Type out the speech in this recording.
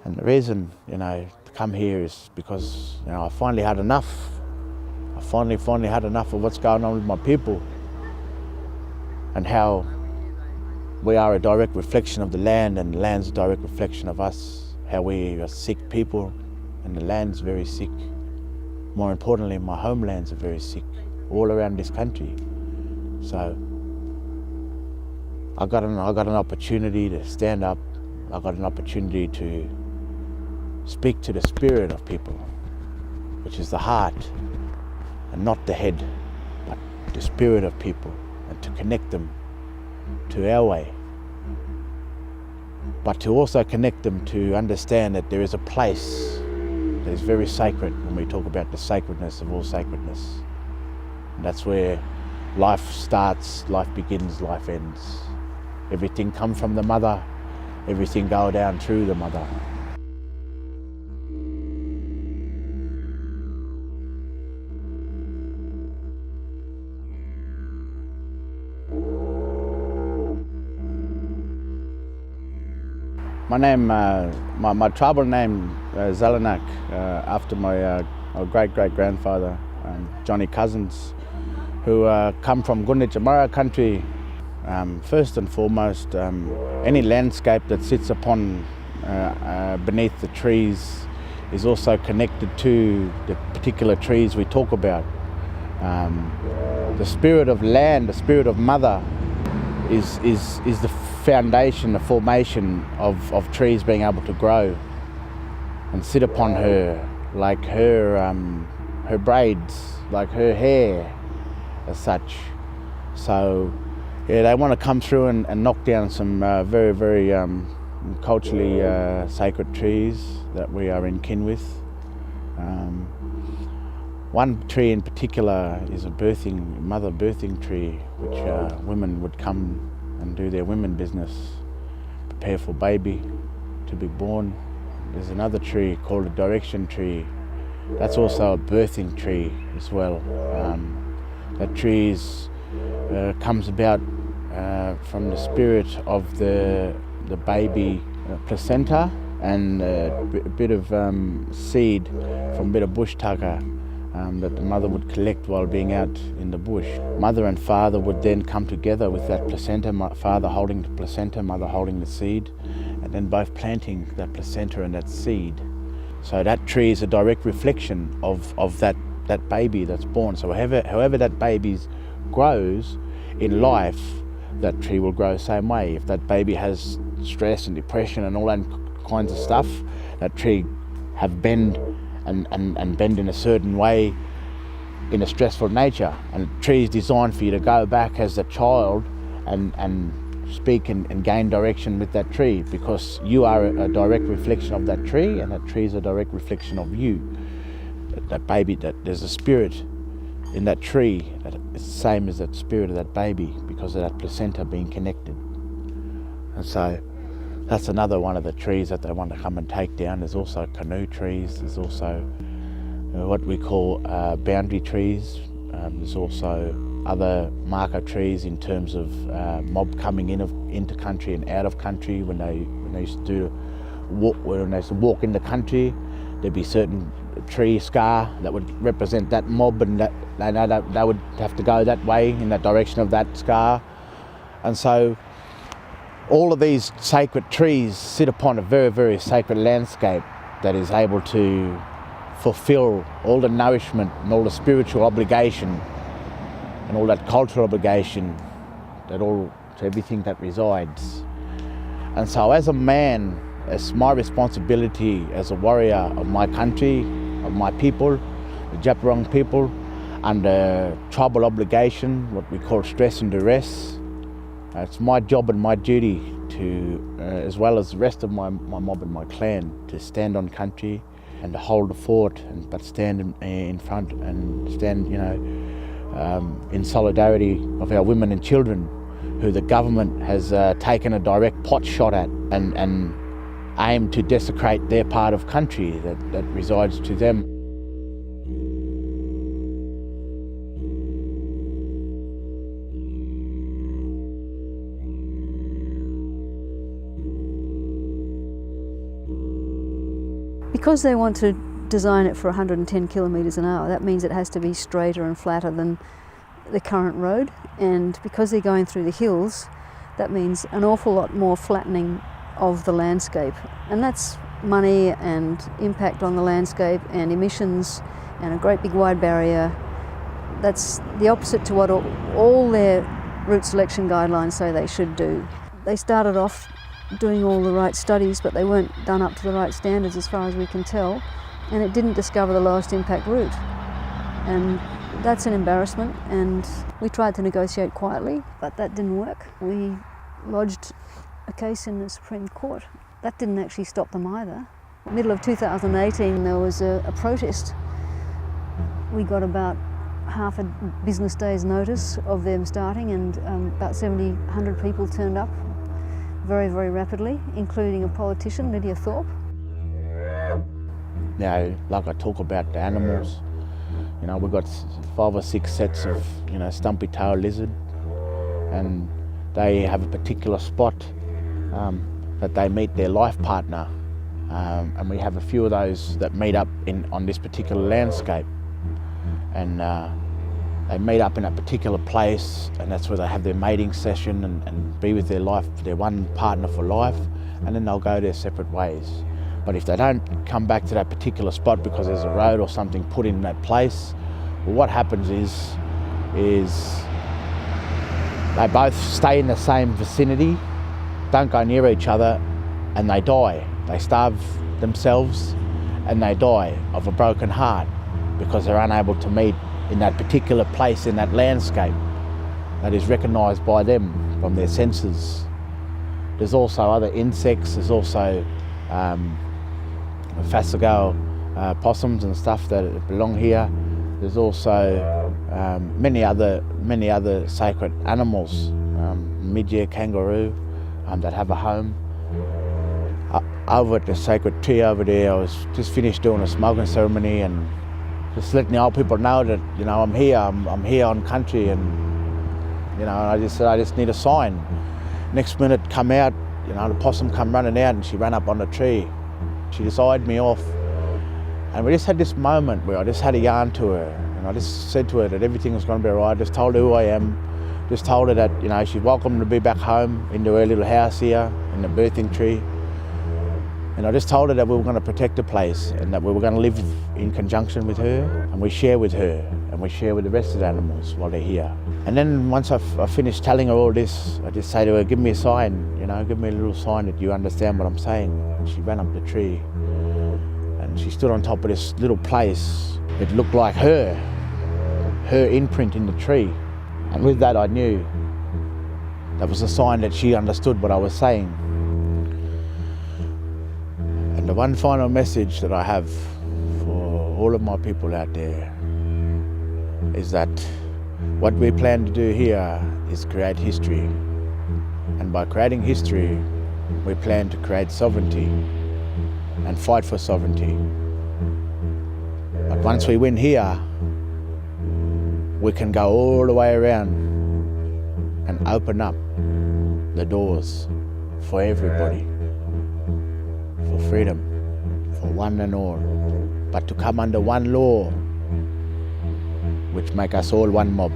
And the reason, to come here is because, I finally had enough. I finally had enough of what's going on with my people and how we are a direct reflection of the land and the land's a direct reflection of us, how we are sick people and the land's very sick. More importantly, my homelands are very sick all around this country. So I got an opportunity to stand up. I got an opportunity to speak to the spirit of people, which is the heart and not the head, but the spirit of people, and to connect them to our way. But to also connect them to understand that there is a place that is very sacred when we talk about the sacredness of all sacredness. And that's where life starts, life begins, life ends. Everything comes from the mother, everything goes down through the mother. My name, my tribal name, Zelenak, after my great-great-grandfather, Johnny Cousins, who come from Gunditjamara country. First and foremost, any landscape that sits upon beneath the trees is also connected to the particular trees we talk about. The spirit of land, the spirit of mother, is the foundation, the formation of trees being able to grow and sit upon her, like her braids, like her hair as such. So yeah, they want to come through and knock down some very, very culturally sacred trees that we are in kin with. One tree in particular is a mother birthing tree, which women would come and do their women business, prepare for baby to be born. There's another tree called a direction tree. That's also a birthing tree as well. That tree comes about from the spirit of the baby placenta and a bit of seed from a bit of bush tucker that the mother would collect while being out in the bush. Mother and father would then come together with that placenta, father holding the placenta, mother holding the seed, and then both planting that placenta and that seed. So that tree is a direct reflection of that baby that's born. So however that baby grows in life, that tree will grow the same way. If that baby has stress and depression and all that kinds of stuff, that tree have bend and bend in a certain way in a stressful nature. And the tree is designed for you to go back as a child and speak and gain direction with that tree, because you are a direct reflection of that tree, and that tree is a direct reflection of you. That baby, that there's a spirit in that tree that is the same as that spirit of that baby because of that placenta being connected. And so that's another one of the trees that they want to come and take down. There's also canoe trees. There's also what we call boundary trees. There's also other marker trees in terms of mob coming into country and out of country. When they used to walk in the country, there'd be certain tree scar that would represent that mob, and that they would have to go that way in that direction of that scar. And so all of these sacred trees sit upon a very, very sacred landscape that is able to fulfill all the nourishment and all the spiritual obligation and all that cultural obligation, to everything that resides. And so as a man, it's my responsibility as a warrior of my country, of my people, the Wurrung people, under tribal obligation, what we call stress and duress. It's my job and my duty to, as well as the rest of my mob and my clan, to stand on country and to hold the fort, but stand in front and stand, in solidarity of our women and children, who the government has taken a direct pot shot at and aim to desecrate their part of country that resides to them. Because they want to design it for 110 kilometres an hour, that means it has to be straighter and flatter than the current road, and because they're going through the hills, that means an awful lot more flattening of the landscape, and that's money and impact on the landscape and emissions and a great big wide barrier. That's the opposite to what all their route selection guidelines say they should do. They started off doing all the right studies, but they weren't done up to the right standards as far as we can tell, and it didn't discover the lowest impact route. And that's an embarrassment, and we tried to negotiate quietly, but that didn't work. We lodged a case in the Supreme Court. That didn't actually stop them either. Middle of 2018 there was a protest. We got about half a business day's notice of them starting, and about 100 people turned up very, very rapidly, including a politician, Lydia Thorpe. Now, like I talk about the animals, you know, we've got 5 or 6 sets of, you know, stumpy-tailed lizard, and they have a particular spot that they meet their life partner, and we have a few of those that meet up on this particular landscape, and they meet up in a particular place, and that's where they have their mating session and be with their one partner for life, and then they'll go their separate ways. But if they don't come back to that particular spot because there's a road or something put in that place, well, what happens is they both stay in the same vicinity, don't go near each other, and they die. They starve themselves and they die of a broken heart because they're unable to meet in that particular place in that landscape that is recognised by them from their senses. There's also other insects, there's also Phassago possums and stuff that belong here. There's also many other sacred animals, mid-year kangaroo that have a home. Over at the sacred tree over there, I was just finished doing a smoking ceremony and just letting the old people know that, you know, I'm here on country, and, you know, I just said I just need a sign. Next minute come out, you know, the possum come running out and she ran up on the tree. She just eyed me off, and we just had this moment where I just had a yarn to her, and I just said to her that everything was going to be all right. Just told her who I am, just told her that, you know, she's welcome to be back home into her little house here in the birthing tree, and I just told her that we were going to protect the place and that we were going to live in conjunction with her, and we share with her and we share with the rest of the animals while they're here. And then once I finished telling her all this, I just say to her, give me a sign, you know, give me a little sign that you understand what I'm saying. And she ran up the tree and she stood on top of this little place. It looked like her imprint in the tree. And with that I knew that was a sign that she understood what I was saying. And the one final message that I have for all of my people out there is that what we plan to do here is create history. And by creating history, we plan to create sovereignty and fight for sovereignty. But once we win here, we can go all the way around and open up the doors for everybody, for freedom, for one and all, but to come under one law which make us all one mob.